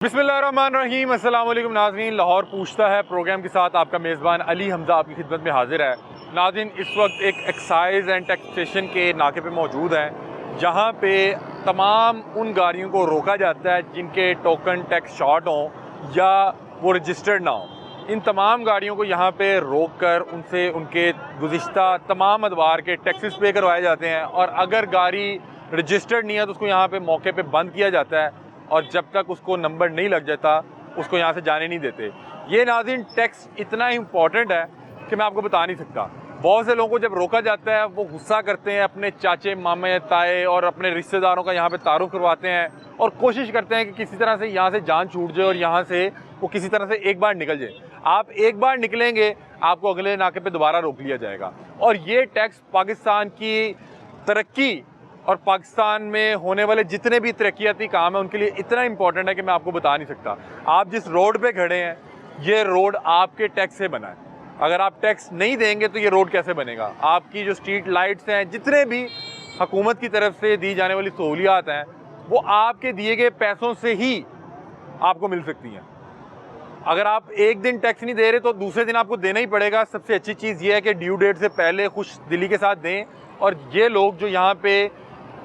बिस्मिल्लाहिर्रहमानिर्रहीम, अस्सलाम वालेकुम नाज़रीन। लाहौर पूछता है प्रोग्राम के साथ आपका मेज़बान अली हमज़ा आपकी खिदमत में हाजिर है। नाज़रीन, इस वक्त एक एक्साइज़ एंड टैक्स स्टेशन के नाके पे मौजूद हैं, जहाँ पे तमाम उन गाड़ियों को रोका जाता है जिनके टोकन टैक्स शॉर्ट हों या वो रजिस्टर्ड ना हों। इन तमाम गाड़ियों को यहाँ पे रोक कर उनसे उनके गुज़िश्ता तमाम अदवार के टैक्सेस पे करवाए जाते हैं, और अगर गाड़ी रजिस्टर्ड नहीं है तो उसको यहाँ पे मौके पे बंद किया जाता है, और जब तक उसको नंबर नहीं लग जाता उसको यहाँ से जाने नहीं देते। ये नाज़रीन टैक्स इतना इम्पॉर्टेंट है कि मैं आपको बता नहीं सकता। बहुत से लोगों को जब रोका जाता है वो गुस्सा करते हैं, अपने चाचे मामे ताए और अपने रिश्तेदारों का यहाँ पे तारुफ करवाते हैं और कोशिश करते हैं कि किसी तरह से यहाँ से जान छूट जाए और यहाँ से वो किसी तरह से एक बार निकल जाए। आप एक बार निकलेंगे आपको अगले नाके पे दोबारा रोक लिया जाएगा। और ये टैक्स पाकिस्तान की तरक्की और पाकिस्तान में होने वाले जितने भी तरक्याती काम हैं उनके लिए इतना इम्पोर्टेंट है कि मैं आपको बता नहीं सकता। आप जिस रोड पे खड़े हैं ये रोड आपके टैक्स से बना है। अगर आप टैक्स नहीं देंगे तो ये रोड कैसे बनेगा? आपकी जो स्ट्रीट लाइट्स हैं, जितने भी हुकूमत की तरफ से दी जाने वाली सहूलियात हैं, वो आपके दिए गए पैसों से ही आपको मिल सकती हैं। अगर आप एक दिन टैक्स नहीं दे रहे तो दूसरे दिन आपको देना ही पड़ेगा। सबसे अच्छी चीज़ ये है कि ड्यू डेट से पहले खुश दिली के साथ दें। और ये लोग जो यहाँ पे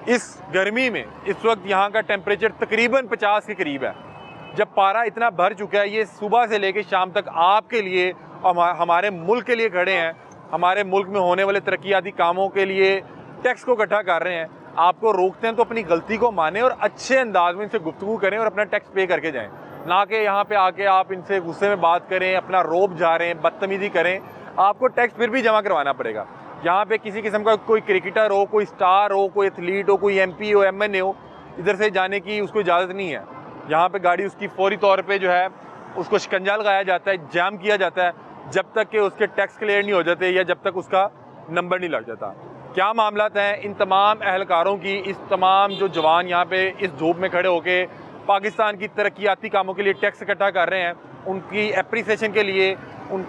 इस गर्मी में, इस वक्त यहाँ का टेम्परेचर तकरीबन 50 के करीब है, जब पारा इतना भर चुका है, ये सुबह से लेकर शाम तक आपके लिए और हमारे मुल्क के लिए खड़े हैं। हमारे मुल्क में होने वाले तरक्याती कामों के लिए टैक्स को इकट्ठा कर रहे हैं। आपको रोकते हैं तो अपनी गलती को माने और अच्छे अंदाज में इनसे गुफ्तगू करें और अपना टैक्स पे करके जाएँ, ना कि यहाँ पे आके आप इनसे गुस्से में बात करें, अपना रोब जा रहे हैं, बदतमीज़ी करें। आपको टैक्स फिर भी जमा करवाना पड़ेगा। यहाँ पे किसी किस्म का कोई क्रिकेटर हो, कोई स्टार हो, कोई एथलीट हो, कोई MP हो, MNA हो, इधर से जाने की उसको इजाज़त नहीं है। यहाँ पे गाड़ी उसकी फौरी तौर पे जो है उसको शिकंजा लगाया जाता है, जाम किया जाता है, जब तक कि उसके टैक्स क्लियर नहीं हो जाते या जब तक उसका नंबर नहीं लग जाता। क्या मामलात हैं इन तमाम अहलकारों की, इस तमाम जो जवान यहाँ पे इस धूप में खड़े होके पाकिस्तान की तरक्याती कामों के लिए टैक्स इकट्ठा कर रहे हैं, उनकी एप्रिसिएशन के लिए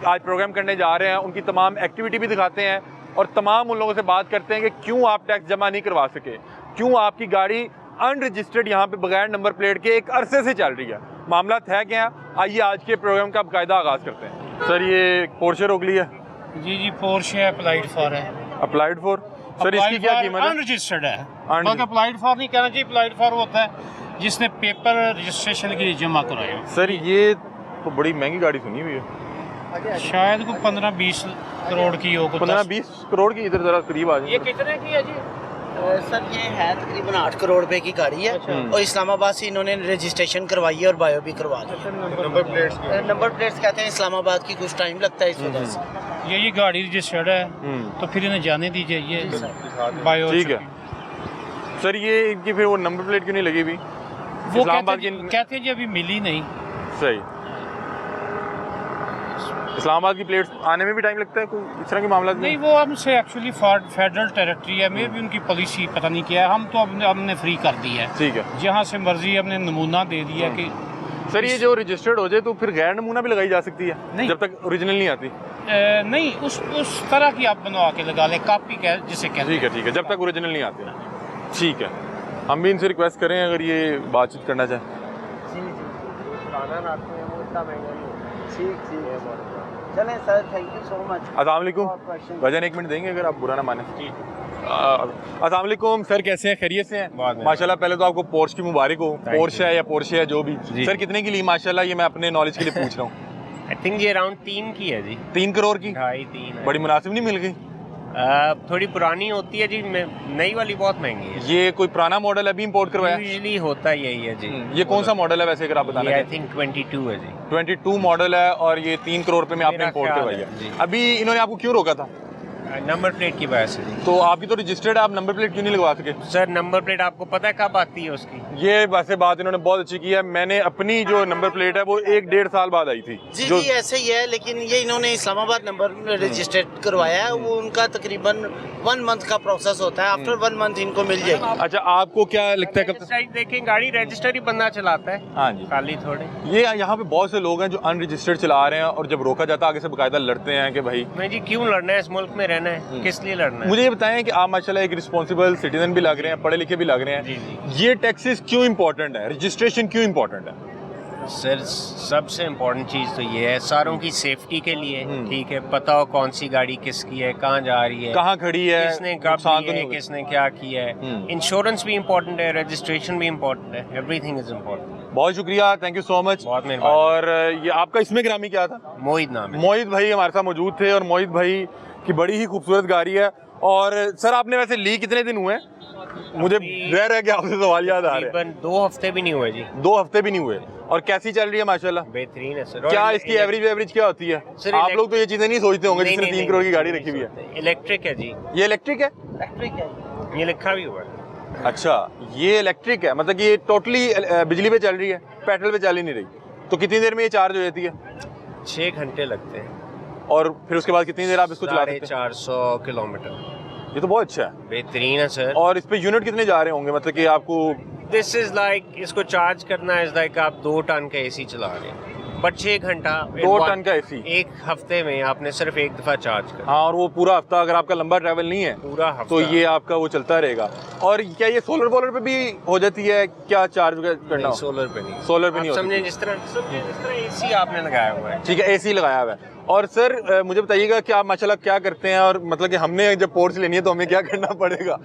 आज प्रोग्राम करने जा रहे हैं। उनकी तमाम एक्टिविटी भी दिखाते हैं और तमाम उन लोगों से बात करते हैं कि क्यों आप टैक्स जमा नहीं करवा सके, क्यों आपकी गाड़ी अनरजिस्टर्ड यहाँ पे बगैर नंबर प्लेट के एक अरसे से चल रही है। मामला है क्या? आइए आज के प्रोग्राम का बाकायदा आगाज़ करते हैं। सर, ये पोर्शे रोक लिया? जी पोर्शे अप्लाइड फॉर है। Applied for? सर इसकी क्या कीमत है? अनरजिस्टर्ड है। अप्लाइड फॉर नहीं कहना चाहिए, अप्लाइड फॉर होता है जिसने पेपर रजिस्ट्रेशन के लिए जमा कराया। सर ये तो बड़ी महंगी गाड़ी सुनी हुई है, शायद को 15-20 करोड़ की हो। 15-20 करोड़ की? इधर जरा करीब आ जाए। ये कितने की है जी? सर ये है तकरीबन 8 करोड़ रुपए की गाड़ी है। और इस्लामाबाद से इन्होंने रजिस्ट्रेशन करवाई है और बायो भी करवा दी। नंबर प्लेट्स कहते हैं इस्लामाबाद की, कुछ टाइम लगता है इस वजह से। ये गाड़ी रजिस्टर्ड है तो फिर इन्हें जाने दीजिए। ये बायो ठीक है। सर ये इनकी फिर वो नंबर प्लेट क्यों नहीं लगी हुई? वो कहते हैं जी अभी मिली नहीं। सही। इस्लामाबाद की प्लेट्स आने में भी टाइम लगता है, कोई इस तरह के मामला नहीं? वो हमसे एक्चुअली फेडरल टेरिटरी है, मे भी उनकी पॉलिसी पता नहीं क्या है। हम तो हमने फ्री कर दी है। ठीक है, जहाँ से मर्जी हमने नमूना दे दिया कि सर ये जो रजिस्टर्ड हो जाए तो फिर गैर नमूना भी लगाई जा सकती है? नहीं, जब तक ओरिजिनल नहीं आती। नहीं, उस तरह की आप बनवा के लगा लें, कॉपी जिसे कहते हैं। ठीक है, जब तक ओरिजिनल नहीं आती। ठीक है, हम भी इनसे रिक्वेस्ट करें अगर ये बातचीत करना चाहें। चलें sir, thank you so much. अस्सलाम वालेकुम। वजन 1 मिनट देंगे अगर आप बुरा ना माने। अस्सलाम वालेकुम सर, कैसे हैं? खैरियत से हैं? माशाल्लाह। पहले तो आपको पोर्श की मुबारक हो। पोर्श है या पोर्शे है जो भी। सर कितने की ली? माशाल्लाह, ये मैं अपने नॉलेज के लिए पूछ रहा हूँ। आई थिंक ये अराउंड 3 की है जी। 3 करोड़ की? 2.5-3। बड़ी मुनासिब नहीं मिल गई? थोड़ी पुरानी होती है जी, नई वाली बहुत महंगी है। ये कोई पुराना मॉडल अभी इंपोर्ट करवाया? यूजुअली होता यही है जी। ये कौन सा मॉडल है वैसे अगर आप बताना? आई थिंक 22 है जी। 22 मॉडल है और ये 3 करोड़ रुपए में आपने इंपोर्ट करवाई है। अभी इन्होंने आपको क्यों रोका था? नंबर प्लेट की वजह से जी। तो आपकी तो रजिस्टर्ड है, आप नंबर प्लेट क्यों नहीं लगवा सके? सर नंबर प्लेट आपको पता है कब आती है उसकी? ये वैसे बात इन्होंने बहुत अच्छी की है। मैंने अपनी जो नंबर प्लेट है वो 1-1.5 साल बाद आई थी। जी ऐसे ही है, लेकिन ये इन्होंने इस्लामाबाद नंबर रजिस्टर्ड करवाया है। वो उनका तकरीबन 1 मंथ का प्रोसेस होता है। आफ्टर 1 मंथ इनको मिल जाएगी। अच्छा, आपको क्या लगता है कब तक? देखें, गाड़ी रजिस्टर ही बंदा चलाता है। हाँ जी, खाली थोड़े। ये यहाँ पे बहुत से लोग हैं जो अनरजिस्टर्ड चला रहे हैं और जब रोका जाता है आगे से बाकायदा लड़ते हैं कि भाई नहीं जी, क्यों लड़ना है? इस मुल्क में रहना है, किस लिए लड़ना है? मुझे ये बताएं कि आप माशाल्लाह एक रिस्पॉन्सिबल सिटीजन भी लग रहे हैं, पढ़े लिखे भी लग रहे हैं। जी जी। ये टैक्सेस क्यों इंपॉर्टेंट है? रजिस्ट्रेशन क्यों इंपॉर्टेंट है? सर सबसे इम्पोर्टेंट चीज़ तो ये है सारों की सेफ्टी के लिए, ठीक है, पता हो कौन सी गाड़ी किसकी है, कहाँ जा रही है, कहाँ खड़ी है, किसने कब नुकसान तो लिया नहीं है, होगा। किसने क्या किया है। इंश्योरेंस भी इम्पोर्टेंट है, रजिस्ट्रेशन भी इम्पोर्टेंट है, एवरीथिंग इज इम्पोर्टेंट। बहुत शुक्रिया, थैंक यू सो मच। बहुत मेहरबानी। और ये आपका इसमें ग्रामी क्या था? मोहित नाम है। मोहित भाई हमारे साथ मौजूद थे और मोहित भाई की बड़ी ही खूबसूरत गाड़ी है। और सर आपने वैसे ली कितने दिन हुए? मुझे रह के आपसे सवाल याद आ रहे हैं। तकरीबन 2 हफ्ते भी नहीं हुए जी। 2 हफ्ते भी नहीं हुए। और कैसी चल रही है माशाल्लाह? बेहतरीन है सर। क्या इसकी एवरेज क्या होती है? सर, आप लोग तो ये चीजें नहीं सोचते होंगे नहीं, जिसने नहीं, 3 करोड़ की नहीं, गाड़ी नहीं रखी हुई है। सोचते। इलेक्ट्रिक है जी। ये इलेक्ट्रिक है? इलेक्ट्रिक है। ये लिखा भी हुआ है। अच्छा, ये इलेक्ट्रिक है, मतलब कि ये टोटली बिजली पे चल रही है, पेट्रोल पे चल ही नहीं रही। तो कितनी देर में ये चार्ज हो जाती है? 6 घंटे लगते हैं। और फिर उसके बाद कितनी देर आप इसको चलाते हैं? 450 किलोमीटर। ये तो बहुत अच्छा है। बेहतरीन है सर। और इस पे यूनिट कितने जा रहे होंगे, मतलब कि आपको? दिस इज लाइक, इसको चार्ज करना इज लाइक आप 2 टन का एसी चला रहे हैं, बट 6 घंटा 2 टन का एसी एक हफ्ते में आपने सिर्फ एक दफा चार्ज कर। हाँ, और वो पूरा हफ्ता अगर आपका लंबा ट्रैवल नहीं है पूरा हफ्ता तो ये आपका वो चलता रहेगा। और क्या ये सोलर वोलर पे भी हो जाती है क्या चार्ज करना? सोलर पे नहीं। सोलर पे नहीं होती। समझे जिस तरह एसी आपने लगाया हुआ है। ठीक है, एसी लगाया हुआ है। और सर मुझे बताइएगा कि आप माशाल्लाह क्या करते हैं, और मतलब कि हमने जब पोर्ट्स लेनी है तो हमें क्या करना पड़ेगा?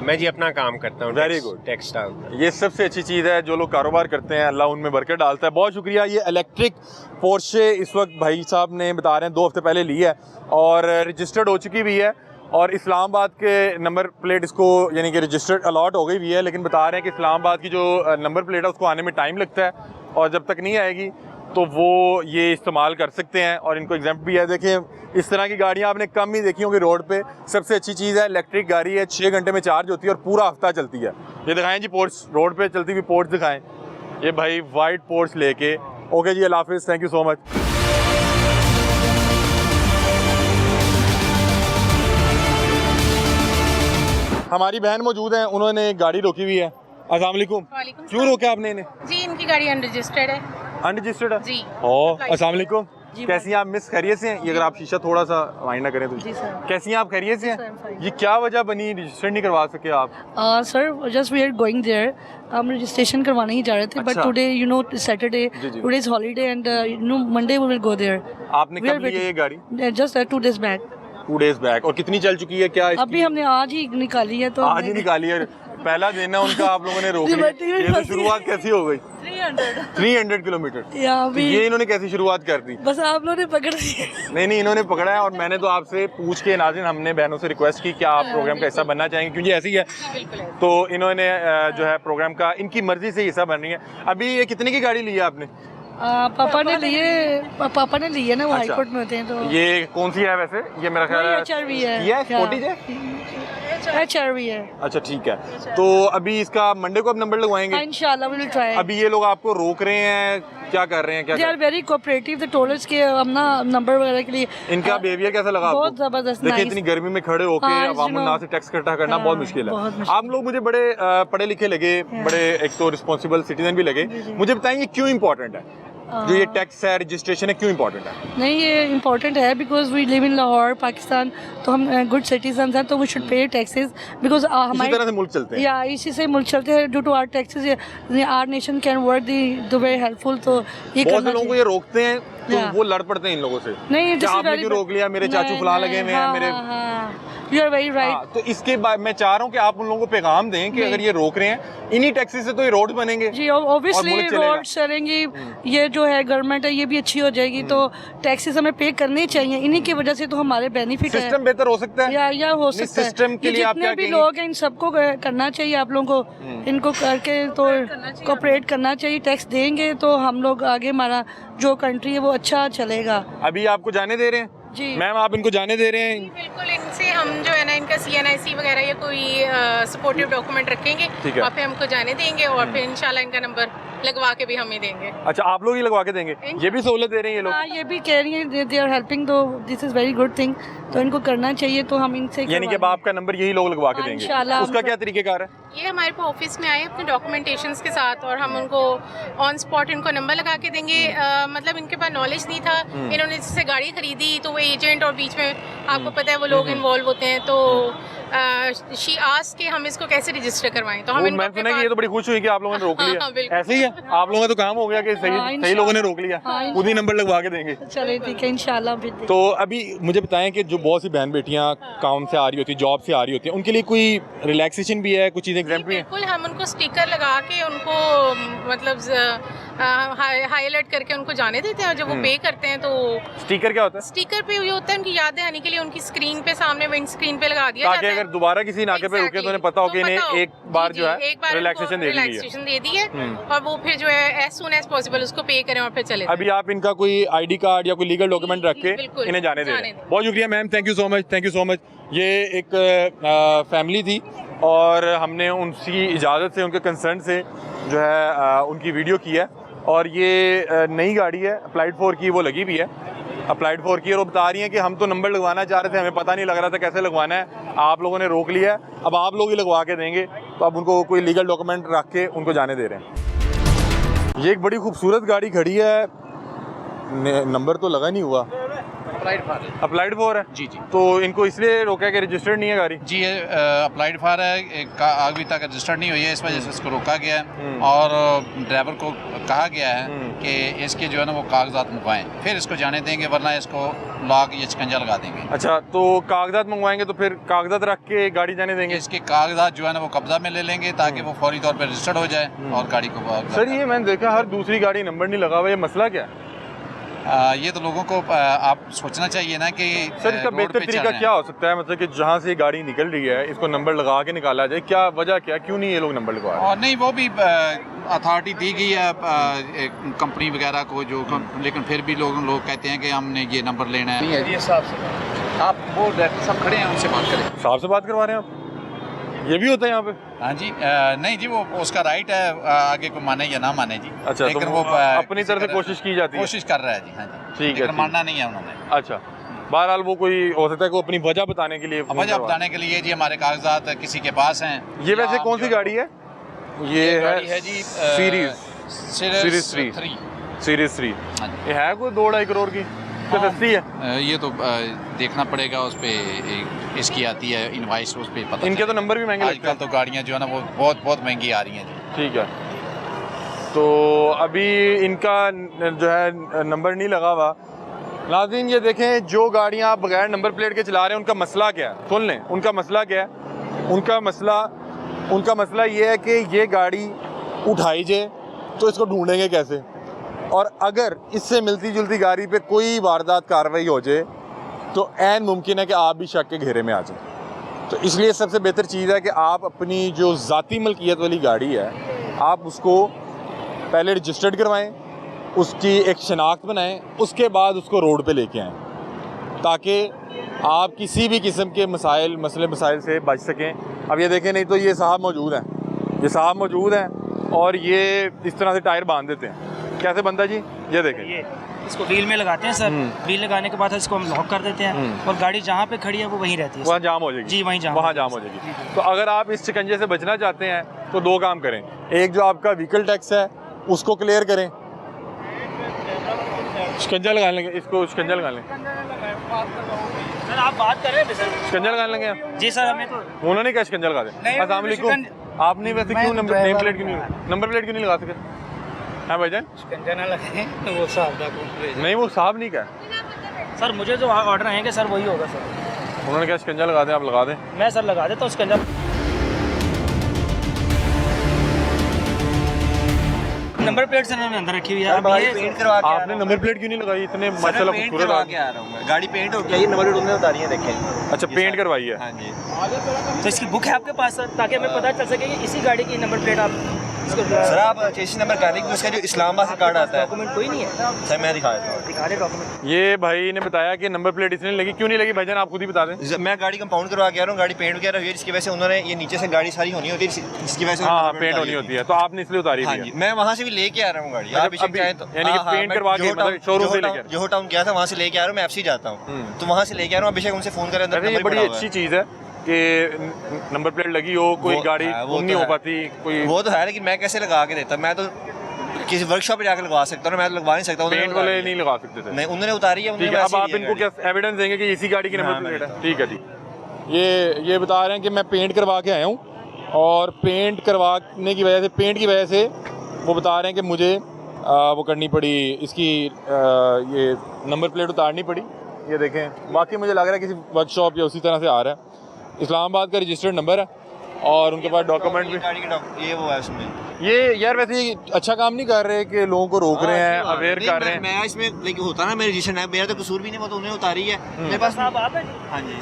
मैं जी अपना काम करता हूँ। Very good. टेक्सटाइल। ये सबसे अच्छी चीज़ है, जो लोग कारोबार करते हैं अल्लाह उनमें बरकत डालता है। बहुत शुक्रिया। ये इलेक्ट्रिक पोर्शे इस वक्त भाई साहब ने बता रहे हैं 2 हफ्ते पहले ली है और रजिस्टर्ड हो चुकी भी है। और इस्लामाबाद के नंबर प्लेट इसको यानी कि रजिस्टर्ड अलॉट हो गई भी है, लेकिन बता रहे हैं कि इस्लामाबाद की जो नंबर प्लेट है उसको आने में टाइम लगता है, और जब तक नहीं आएगी तो वो ये इस्तेमाल कर सकते हैं और इनको एग्जाम्प्ट भी है। देखिए इस तरह की गाड़ियाँ आपने कम ही देखी होंगी रोड पे। सबसे अच्छी चीज़ है इलेक्ट्रिक गाड़ी है, 6 घंटे में चार्ज होती है और पूरा हफ्ता चलती है। ये दिखाएं जी पोर्ट्स, रोड पे चलती हुई पोर्ट्स दिखाएं। ये भाई वाइट पोर्ट्स लेके। ओके जी, अल्लाह हाफिज़, थैंक यू सो मच। हमारी बहन मौजूद हैं, उन्होंने गाड़ी रोकी हुई है। अस्सलाम वालेकुम। वालेकुम क्यों रोका आपने इन्हें? जी, इनकी गाड़ी अनरजिस्टर्ड है। अनरजिस्टर्ड है जी। अस्सलाम वालेकुम। जी, कैसी हैं आप मिस? खैरियत से हैं? ये अगर आप शीशा थोड़ा सा वाइंड ना करें तो। जी सर। कैसी हैं आप? खैरियत से जी सर, I'm हैं? fine. ये क्या वजह बनी रजिस्टर नहीं करवा सके आप? Sir just we are going there, हम रजिस्ट्रेशन करवाने ही जा रहे थे, बट अच्छा। टुडे यू नो सैटरडे, जी, जी। Today is holiday and you know Monday we will go there. आपने कब ली है ये गाड़ी? Just 2 days back. 2 days back. और कितनी चल चुकी है क्या इसकी? अभी हमने आज ही निकाली है, तो आज ही निकाली है। पहला दिन है उनका, आप लोगों ने रोक जी, लिया। बैटरी में ये तो फंसी शुरुआत कैसी हो गई? 300 किलोमीटर। या तो अभी ये इन्होंने कैसी शुरुआत कर दी? बस आप लोगों ने पकड़ लिया। नहीं, इन्होंने पकड़ा है। और मैंने तो आपसे पूछ के नाज़रीन, हमने बहनों से रिक्वेस्ट की, क्या आप प्रोग्राम का हिस्सा बनना चाहेंगे, क्योंकि ऐसी है। तो इन्होंने जो है प्रोग्राम का इनकी मर्जी से हिस्सा बन रही है। अभी ये कितने की गाड़ी ली है आपने? पापा ने लिए ना, वो हाई अच्छा। कोर्ट में होते हैं, तो ये कौन सी है वैसे? ये मेरा ख्याल है HRV है। ये स्पोर्टीज है। HRV है। अच्छा ठीक है। तो अभी इसका मंडे को आप नंबर लगवाएंगे? इंशाल्लाह वी विल ट्राई। अभी ये लोग आपको रोक रहे हैं, क्या कर रहे हैं? क्या they are very cooperative, the tollers के हम ना नंबर वगैरह के लिए। इनका बिहेवियर कैसा लगा आपको? बहुत जबरदस्त, देखिए nice। इतनी गर्मी में खड़े होके हाँ, अवाम you ना know। से टैक्स इकट्ठा करना हाँ, बहुत मुश्किल बहुत है। मुश्किल। आप लोग मुझे बड़े पढ़े लिखे लगे, बड़े एक तो रिस्पॉन्सिबल सिटीजन भी लगे। मुझे बताएंगे क्यों इम्पोर्टेंट है जो ये टैक्स है, रजिस्ट्रेशन है, क्यों इम्पोर्टेंट है? नहीं, ये इम्पोर्टेंट है because we live in Lahore, Pakistan, तो हम गुड सिटीजन हैं, तो we should pay taxes because इसी हमारे तरह से मुल्क चलते हैं। या इसी से मुल्क चलते हैं। Due to our taxes our nation can work the very helpful, तो ये बहुत करना से लोगों को चाहिए। ये रोकते हैं तो Yeah। वो लड़ पड़ते हैं इन लोगों से। नहीं, कि आपने क्यों रोक लिया, मेरे चाचू फलां लगे हुए हैं, मेरे। You are very right. हाँ, तो इसके बाद मैं चाह रहा हूँ कि आप उन लोगों को पैगाम दें कि अगर ये रोक रहे हैं, इन्हीं टैक्सी से तो ये रोड बनेंगे। जी, और ऑब्वियसली मुल्क चलेगा। रोड चलेंगी, ये जो है गवर्नमेंट है ये भी अच्छी हो जाएगी, तो टैक्सेस हमें पे करने चाहिए। इन्हीं की वजह से तो हमारे बेनिफिट है। सिस्टम बेहतर हो सकता है या हो नहीं, सकता है। सिस्टम के ये लिए आप जितने क्या भी कहेंगे? लोग हैं इन सबको करना चाहिए, आप लोगों को इनको करके तो कोऑपरेट करना चाहिए। टैक्स देंगे तो हम लोग आगे, हमारा जो कंट्री है वो अच्छा चलेगा। अभी आपको जाने दे रहे हैं? जी मैम आप इनको जाने दे रहे हैं? बिल्कुल, इनसे हम जो है ना इनका CNIC वगैरह या कोई सपोर्टिव डॉक्यूमेंट रखेंगे ठीक है। और फिर हमको जाने देंगे और फिर इंशाल्लाह इनका नंबर लगवा के भी हमें देंगे। अच्छा, आप लोग ही लगवा के देंगे? ये भी सहूलत दे रहे हैं ये लोग? हाँ, ये भी कह रही है दे आर हेल्पिंग, तो this is very good thing, तो इनको करना चाहिए। तो हम इनसे यानी कि अब आपका नंबर यही लोग लगवा के हाँ, देंगे? इंशाल्लाह। उसका क्या तरीकेकार है? ये हमारे पे ऑफिस में आए अपने डॉक्यूमेंटेशंस के साथ और हम उनको ऑन स्पॉट इनको नंबर लगा के देंगे। मतलब इनके पास नॉलेज नहीं था, इन्होंने जिससे गाड़ी खरीदी तो वो एजेंट और बीच में आपको पता है वो लोग इन्वॉल्व होते हैं, तो शी आस्क्ड कि हम इसको कैसे रजिस्टर करवाएं, तो हम इनको मैंने सुना कि ये तो बड़ी खुश हुई कि आप लोगों ने रोक हाँ, लिया। बिल्कुल। ऐसे ही है, आप लोगों का तो काम हो गया कि हाँ, सही लोगों ने रोक लिया, हाँ, खुद ही नंबर लगवा के देंगे। चले ठीक है इंशाल्लाह फिर तो अभी मुझे बताएं कि जो बहुत सी बहन बेटियां काम से आ रही होती है, जॉब से आ रही होती हैं, उनके लिए कोई रिलैक्सेशन भी है, कुछ चीज़ें एग्जाम्पल भी है? बिल्कुल, हम उनको स्टिकर लगा के उनको मतलब हाईलाइट करके उनको जाने देते हैं, और जब वो पे करते हैं तो स्टिकर क्या होता है? स्टिकर पे ये होता है उनकी यादें आने के लिए, उनकी स्क्रीन पे सामने विंड स्क्रीन पे लगा दिया ताकि जाता है। अगर दोबारा किसी नाके पे रुके तो उन्हें पता हो कि इन्हें एक बार जो है रिलैक्सेशन दे दी है। रिलैक्सेशन दे दी है, और वो फिर जो है एज सून एज पॉसिबल उसको पे करें और फिर चले जाएं। अभी आप इनका कोई आईडी कार्ड या कोई लीगल डॉक्यूमेंट रख के बिल्कुल, इन्हें जाने दे रहे जाने हैं। दें। बहुत शुक्रिया ma'am, thank you so much, thank you so much. ये एक फैमिली थी और हमने उनकी इजाज़त से, उनके कंसर्न से जो है उनकी वीडियो की है, और ये नई गाड़ी है अप्लाइड 4 की, वो लगी भी है अप्लाइड 4 की, और वो बता रही हैं कि हम तो नंबर लगवाना चाह रहे थे, हमें पता नहीं लग रहा था कैसे लगवाना है, आप लोगों ने रोक लिया है, अब आप लोग ही लगवा के देंगे। तो अब उनको कोई लीगल डॉक्यूमेंट रख के उनको जाने दे रहे हैं। ये एक बड़ी खूबसूरत गाड़ी खड़ी है, नंबर तो लगा नहीं हुआ, अप्लाइड 4 है जी जी तो इनको इसलिए रोका है कि रजिस्टर्ड नहीं है गाड़ी। जी, ये अप्लाइड फॉर है, अभी तक रजिस्टर्ड नहीं हुई है, इस वजह से इसको रोका गया है, और ड्राइवर को कहा गया है कि इसके जो है ना वो कागजात मंगवाएं, फिर इसको जाने देंगे, वरना इसको लॉक या शिकंजा लगा देंगे। अच्छा, तो कागजात मंगवाएंगे तो फिर कागजात रख के गाड़ी जाने देंगे? इसके कागजात जो है ना वो कब्जा में ले लेंगे, ताकि वो फौरी तौर पर रजिस्टर्ड हो जाए और गाड़ी को। सर ये मैंने देखा हर दूसरी गाड़ी नंबर नहीं लगा हुआ, ये मसला क्या है? ये तो लोगों को आप सोचना चाहिए ना कि सर इसका रोड बेहतर पे चल तरीका रहे हैं। क्या हो सकता है, मतलब कि जहाँ से गाड़ी निकल रही है इसको नंबर लगा के निकाला जाए, क्या वजह क्या, क्यों नहीं ये लोग नंबर लगवा रहे? और नहीं, वो भी अथॉरिटी दी गई है कंपनी वगैरह को, जो लेकिन फिर भी लोग कहते हैं कि हमने ये नंबर लेना है। नहीं है साहब से, आप वो डायरेक्टर साहब खड़े हैं, उनसे बात करें। साहब से बात करवा रहे हैं आप? ये भी होता है यहाँ पे? हाँ जी, नहीं जी, वो उसका राइट है, आगे को माने या ना माने जी। अच्छा, लेकिन तो वो अपनी तरफ से कोशिश की जाती है? कोशिश कर रहा है जी। हाँ जी, ठीक है, लेकिन मानना नहीं है उन्होंने। अच्छा, बहरहाल वो कोई हो सकता है कि अपनी वजह बताने के लिए वजह बताने के लिए जी हमारे कागजात किसी के पास हैं। ये वैसे कौन सी गाड़ी है? ये है जी सीरीज 3। हाँ जी। ये है कोई 2-2.5 करोड़ की? सस्ती है? ये तो देखना पड़ेगा, उस पे इसकी आती है इनवाइस, उस पे पता। इनके तो नंबर भी महंगे लगते आजकल तो गाड़ियाँ जो है ना वो बहुत महंगी आ रही हैं जी। ठीक है, तो अभी इनका जो है नंबर नहीं लगा हुआ। नाज़रीन ये देखें, जो गाड़ियाँ आप बगैर नंबर प्लेट के चला रहे हैं उनका मसला क्या है, सुन लें उनका मसला क्या है। उनका मसला ये है कि ये गाड़ी उठाई जाए तो इसको ढूंढेंगे कैसे, और अगर इससे मिलती जुलती गाड़ी पे कोई वारदात कार्रवाई हो जाए तो ऐन मुमकिन है कि आप भी शक के घेरे में आ जाए। तो इसलिए सबसे बेहतर चीज़ है कि आप अपनी जो ज़ाती मलकियत वाली गाड़ी है आप उसको पहले रजिस्टर्ड करवाएं, उसकी एक शनाख्त बनाएं, उसके बाद उसको रोड पे लेके आएं, ताकि आप किसी भी किस्म के मसले मसाइल से बच सकें। अब ये देखें, नहीं तो ये साहब मौजूद हैं, और ये इस तरह से टायर बांध देते हैं। कैसे बनता जी? ये देखें, ये इसको व्हील में लगाते हैं सर, व्हील लगाने के बाद इसको हम लॉक कर देते हैं, और गाड़ी जहाँ पे खड़ी है वो वहीं रहती है। वहाँ जाम हो जाएगी जी, वहाँ जाम हो जाएगी। तो अगर आप इस शिकंजे से बचना चाहते हैं तो 2 काम करें। एक, जो आपका व्हीकल टैक्स है उसको क्लियर करें, शिकंजा लगा लेंगे, इसको शिकंजा लगा लें। सर आप बात कर रहे हैं सर? शिकंजा लगा लेंगे आप? जी सर, हमें तो उन्होंने क्या शिकंजा लगा दें? अस्सलाम वालेकुम, आपने वैसे क्यों नंबर प्लेट क्यों नहीं लगा सके? हाँ भाईजान, शिकंजा ना लगाएं तो वो साहब नहीं, वो साहब नहीं क्या सर, मुझे जो ऑर्डर आएंगे सर वही होगा सर। उन्होंने क्या शिकंजा लगा दें, आप लगा दें। मैं सर लगा देता हूँ शिकंजा। नंबर प्लेट सर मैंने अंदर रखी हुई है। पेंट करवा के आपने नंबर प्लेट क्यों नहीं लगाई? इतने माशाल्लाह खूबसूरत आ रहा हूँ, गाड़ी पेंट हो गया, ये नंबर प्लेट उन्होंने उतारी है, देखें। अच्छा, पेंट करवाई है? हाँ जी। तो इसकी बुक है आपके पास सर, ताकि हमें पता चल सके कि इसी गाड़ी की नंबर प्लेट आप सर आप चेसिस नंबर कर देंगे, उसका जो इस्लामाबाद से कार्ड आता है। डॉक्यूमेंट कोई नहीं है सर मैं दिखा देता हूँ, दिखा दे डॉक्यूमेंट। ये भाई ने बताया कि नंबर प्लेट इसलिए लगी, क्यों नहीं लगी भाईजान आप खुद ही बता दें। मैं गाड़ी कंपाउंड करवा के आ रहा हूँ, गाड़ी पेंट वगैरह हुई है, जिसकी वजह से उन्होंने ये नीचे से गाड़ी सारी होनी होती है, जिसकी वजह से हाँ, पेंट होनी होती है, तो आपने इसलिए उतारी हाँ हुई जी। है। मैं वहाँ से भी लेके आ रहा हूँ गाड़ी, आप अभी यानी कि पेंट करवा के मतलब शोरूम से लेके जोहो टाउन गया था, वहाँ से लेके आ रहा हूँ, मैं एफसी जाता हूँ, तो वहाँ से लेके आ रहा हूँ। अभिषेक उनसे फोन करें, अंदर ये बड़ी अच्छी चीज़ है कि नंबर प्लेट लगी हो, कोई गाड़ी नहीं हो पाती कोई, वो तो है, लेकिन मैं कैसे लगा के देता? मैं तो किसी वर्कशॉप पे जाकर लगवा सकता हूँ, मैं तो लगवा नहीं सकता। पेंट वाले नहीं लगा सकते थे? नहीं, उन्होंने उतारी है। ठीक है, अब आप इनको क्या एविडेंस देंगे कि इसी गाड़ी की नंबर प्लेट है? ठीक है, ठीक। ये बता रहे हैं कि मैं पेंट करवा के आया हूँ और पेंट करवाने की वजह से वो बता रहे हैं कि मुझे वो करनी पड़ी, इसकी ये नंबर प्लेट उतारनी पड़ी। ये देखें, बाकी मुझे लग रहा है किसी वर्कशॉप या उसी तरह से आ रहा है। इस्लामाबाद का रजिस्टर्ड नंबर है और उनके पास डॉक्यूमेंट भी ये वो है उसमें। ये यार वैसे अच्छा काम नहीं कर रहे कि लोगों को रोक रहे हैं, अवेयर कर रहे हैं। मैं इसमें लेकिन होता ना, मेरे रजिस्ट्रेशन है, मेरा तो कसूर भी नहीं, वो तो उन्हें उतारी है मेरे पास। आप हैं? हाँ जी,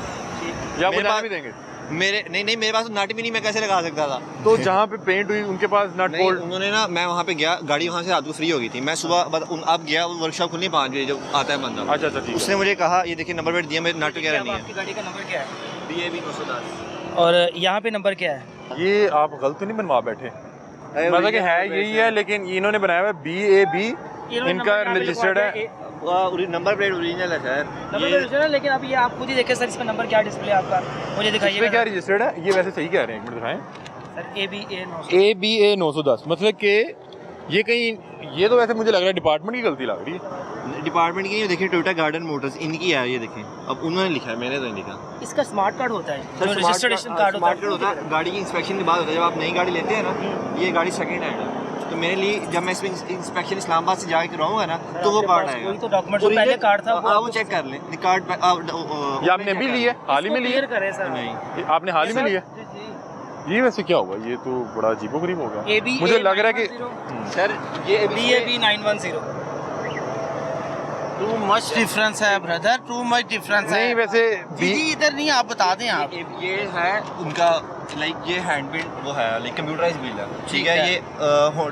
या मेरे बना पास भी देंगे मेरे नहीं मेरे पास नट भी नहीं, मैं कैसे लगा सकता था। तो जहाँ पे पेंट हुई उनके पास नट नहीं, बोल्ट। उन्होंने ना, मैं वहाँ पे गया, गाड़ी वहाँ से रात को फ्री हो गई थी, मैं सुबह अब गया, वर्कशॉप खुलनी 5 बजे जब आता है बंदा। अच्छा ठीक है। उसने मुझे कहा ये देखिए नंबर प्लेट दिया, मेरे नट वगैरह नहीं आपकी गाड़ी का नंबर क्या है? है। BAB 910। और यहाँ पे नंबर क्या है? ये आप गलत तो नहीं बनवा बैठे? मतलब कि है यही है, लेकिन इन्होंने बनाया हुआ BAB, इनका रजिस्टर्ड है। नंबर प्लेट ओरिजिनल है सर। नंबर रजिस्टर है, लेकिन अब ये आप खुद ही देखिए सर, इसका नंबर क्या डिस्प्ले आपका, मुझे दिखाइए। इसमें क्या रजिस्टर्ड है? ये वैसे सही कह रहे हैं, एक मिनट दिखाएं। सर ABA 910, मतलब कि ये कहीं, ये तो वैसे मुझे लग रहा है डिपार्टमेंट की गलती लग रही है। डिपार्टमेंट की नहीं, देखिए टोयोटा गार्डन मोटर्स इनकी है, ये देखें। अब उन्होंने लिखा है, मैंने तो नहीं लिखा। इसका स्मार्ट कार्ड होता है, सर रजिस्ट्रेशन कार्ड होता है, गाड़ी की इंस्पेक्शन के बाद होता है। जब आप नई गाड़ी लेते हैं ना, ये गाड़ी सेकंड हैंड है, तो मेरे लिए जब मैं इसमें इंस्पेक्शन इस्लामाबाद से जाके कराऊंगा ना, तो वो कार्ड आएगा। वही तो डॉक्यूमेंट, जो पहले कार्ड था वो चेक कर लें कार्ड। ये आपने अभी ली है? हाल ही में ली है? करें सर। नहीं, आपने हाल ही में लिया? ये वैसे क्या हुआ? ये तो बड़ा अजीबोगरीब हो गया। मुझे लग रहा है कि सर ये BAB 910। टू मच डिफरेंस है ब्रदर, टू मच डिफरेंस है। नहीं वैसे जी इधर नहीं, आप बता दें आप। ये है उनका, लाइक ये हैंड बिल्ड वो है, लाइक कंप्यूटराइज बिल्ड है, ठीक है। ये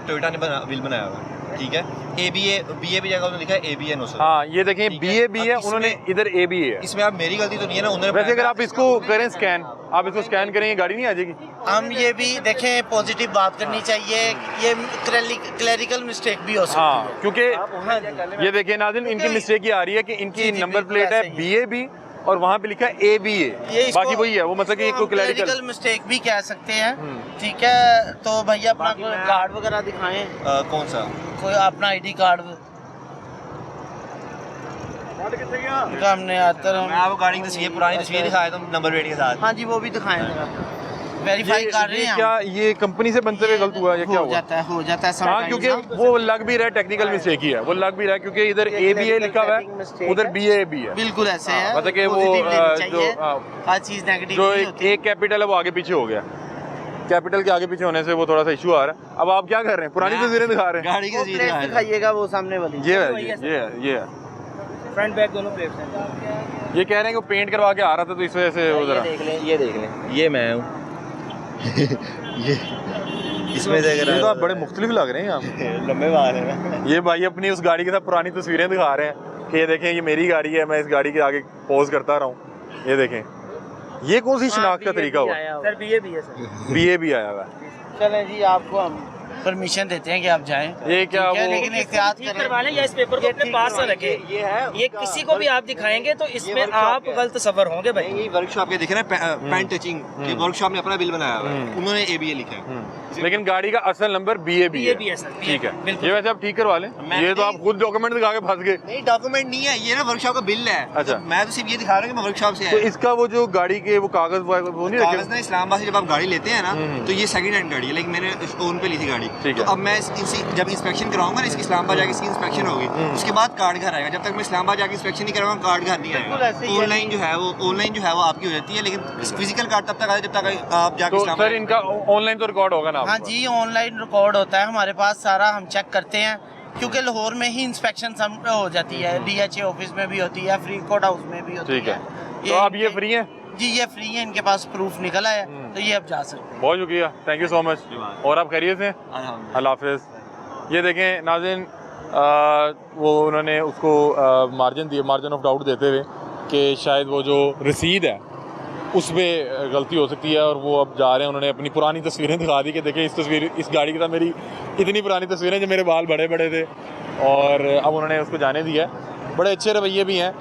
टोयोटा ने बिल बनाया हुआ है, ठीक है। BAB जगह उन्होंने लिखा है ABA 900। हाँ ये देखें, ठीक है। BAB है, अब उन्होंने इधर ABA है। इसमें आप मेरी गलती तो नहीं है ना, उन्होंने वैसे अगर आप इसको करें स्कैन, आप इसको स्कैन करेंगे गाड़ी नहीं आ जाएगी? हम ये भी देखें, पॉजिटिव बात करनी चाहिए, ये क्लरिकल मिस्टेक भी हो सकती हाँ, है। क्योंकि ये देखिए नाज़रीन, इनकी मिस्टेक ये आ रही है कि इनकी नंबर प्लेट है BAB और वहाँ पे लिखा है ABA, बाकी वही है, वो मतलब कि कोई क्लरिकल मिस्टेक भी कह सकते हैं, ठीक है। तो भैया अपना कार्ड वगैरह दिखाएं। कौन सा? कोई अपना ID कार्ड हमने मैं आपको गाड़ी की तस्वीर, पुरानी तस्वीर दिखाया तो नंबर प्लेट के साथ। हाँ जी, वो भी दिखाएं। वेरीफाई कर रहे हैं क्या ये कंपनी से बनते हुए गलत हुआ या क्या हुआ? हो जाता है हाँ, क्योंकि वो लग भी रहा है टेक्निकल मिस्टेक ही है, वो लग भी रहा है क्योंकि इधर ABA लिखा हुआ है, उधर BAB है। बिल्कुल ऐसे है, मतलब कि वो हर चीज नेगेटिव जो नहीं होती। एक कैपिटल है वो आगे पीछे हो गया, कैपिटल के आगे पीछे होने से वो थोड़ा सा इशू आ रहा है। अब आप क्या कर रहे हैं? पुरानी तस्वीरें दिखा रहे हैं? गाड़ी की तस्वीर दिखाइएगा, वो सामने वाली। ये है फ्रंट बैक दोनों प्लेट्स हैं। ये कह रहे हैं कि वो पेंट करवा के आ रहा था, तो इस वजह से वो जरा ये देख लें, ये मैं हूँ। ये इसमें से अगर ये तो आप बड़े मुख्तलिफ लग रहे हैं आप। लंबे बाल है ना। ये भाई अपनी उस गाड़ी के साथ पुरानी तस्वीरें दिखा रहे हैं कि ये देखें, ये मेरी गाड़ी है, मैं इस गाड़ी के आगे पोज करता रहा हूँ। ये देखें, ये कौन सी शिनाख्त का तरीका हुआ? सर BAB है सर। BAB आया हुआ है। चलें जी, आपको हम परमिशन देते हैं कि आप जाएं। ये क्या ठीक है, वो लेकिन एहतियात ठीक करें। करवा लें या इस पेपर को अपने पास से रखें। ये किसी को भी आप दिखाएंगे तो इसमें आप गलत सफर होंगे भाई। ये वर्कशॉप के देखे ना, पैंट टचिंग, ये वर्कशॉप ने अपना बिल बनाया हुआ है, उन्होंने ABA लिखा है। लेकिन गाड़ी का असल नंबर BAB है सर। ठीक है, बिल्कुल। ये वैसे आप ठीक करवा लें। ये तो आप खुद डॉक्यूमेंट दिखा के फंस गए। नहीं, डॉक्यूमेंट नहीं है, ये ना वर्कशॉप का बिल है। अच्छा। तो मैं तो सिर्फ ये दिखा रहा हूँ कि मैं वर्कशॉप से तो आया। इसका वो जो गाड़ी के वो कागज वो नहीं कागज रखे? ना इस्लामाबाद से जब आप गाड़ी लेते हैं ना, तो ये सेकंड हैंड गाड़ी है, लेकिन मैंने ओन पे ली थी गाड़ी। ठीक तो है। अब मैं जब इंस्पेक्शन कराऊंगा ना, इसकी इस्लामाबाद जाके इसकी इंस्पेक्शन होगी, उसके बाद कार्ड घर आएगा। जब तक मैं इस्लामाबाद जाके इंस्पेक्शन नहीं कराऊंगा, कार्ड घर नहीं आएगा। ऑनलाइन जो है वो आपकी हो जाती है, लेकिन फिजिकल कार्ड तब तक आए जब तक आप जाके तो सर इस्लामाबाद। इनका ऑनलाइन तो रिकॉर्ड होगा ना? हाँ जी, ऑनलाइन रिकॉर्ड होता है हमारे पास सारा, हम चेक करते हैं, क्योंकि लाहौर में ही इंस्पेक्शन हो जाती है, DHA ऑफिस में भी होती है, फ्रीकोट हाउस में भी होती है। ठीक है, तो आप ये फ्री हैं? जी ये फ्री है, इनके पास प्रूफ निकला है, तो ये अब जा सकते हैं। बहुत शुक्रिया, थैंक यू सो मच। और आप खैरियत से? अल्लाह हाफिज़। ये देखें नाज़रीन, वो उन्होंने उसको मार्जिन ऑफ डाउट देते हुए कि शायद वो जो रसीद है उस पर गलती हो सकती है, और वो अब जा रहे हैं, उन्होंने अपनी पुरानी तस्वीरें दिखा दी कि देखें इस गाड़ी के साथ मेरी इतनी पुरानी तस्वीरें, जो मेरे बाल बड़े बड़े थे, और अब उन्होंने उसको जाने दिया है। बड़े अच्छे रवैये भी हैं,